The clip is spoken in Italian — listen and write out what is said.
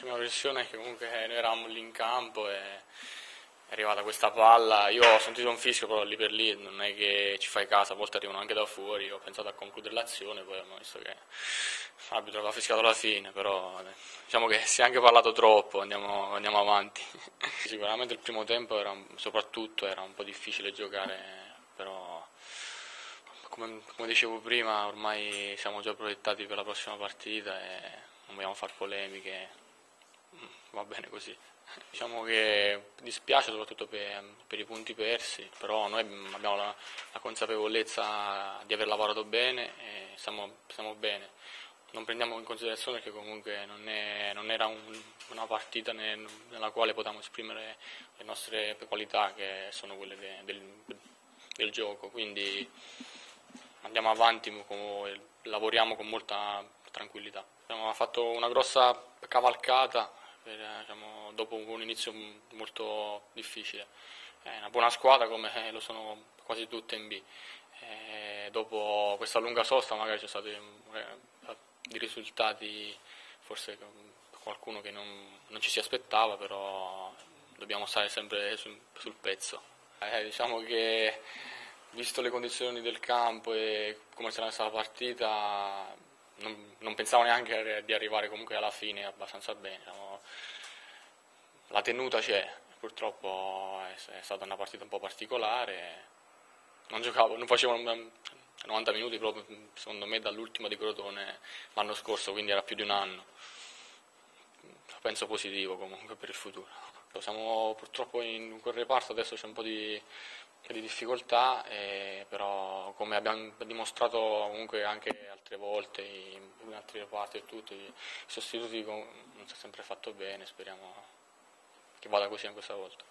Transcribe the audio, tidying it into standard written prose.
prima pressione è che comunque noi eravamo lì in campo e è arrivata questa palla, io ho sentito un fischio però lì per lì, non è che ci fai caso, a volte arrivano anche da fuori, ho pensato a concludere l'azione, poi abbiamo visto che l'arbitro aveva fischiato alla fine, però diciamo che si è anche parlato troppo, andiamo avanti. Sicuramente il primo tempo soprattutto era un po' difficile giocare, però come dicevo prima ormai siamo già proiettati per la prossima partita e non vogliamo fare polemiche, va bene così. Diciamo che dispiace soprattutto per i punti persi, però noi abbiamo la consapevolezza di aver lavorato bene e stiamo bene. Non prendiamo in considerazione che comunque non era una partita nella quale potevamo esprimere le nostre qualità, che sono quelle del gioco, quindi andiamo avanti, lavoriamo con molta tranquillità. Abbiamo fatto una grossa cavalcata dopo un inizio molto difficile. È una buona squadra come lo sono quasi tutte in B. Dopo questa lunga sosta magari ci sono stati dei risultati, forse qualcuno che non ci si aspettava, però dobbiamo stare sempre sul pezzo. Diciamo che visto le condizioni del campo e come sarà stata la partita, non pensavo neanche di arrivare comunque alla fine abbastanza bene. La tenuta c'è, purtroppo è stata una partita un po' particolare. Non facevo 90 minuti proprio, secondo me, dall'ultima di Crotone l'anno scorso, quindi era più di un anno. Penso positivo comunque per il futuro. Siamo purtroppo in quel reparto, adesso c'è un po' di difficoltà, però come abbiamo dimostrato comunque anche altre volte in altri reparti e tutto, i sostituti non si è sempre fatto bene, speriamo che vada così anche questa volta.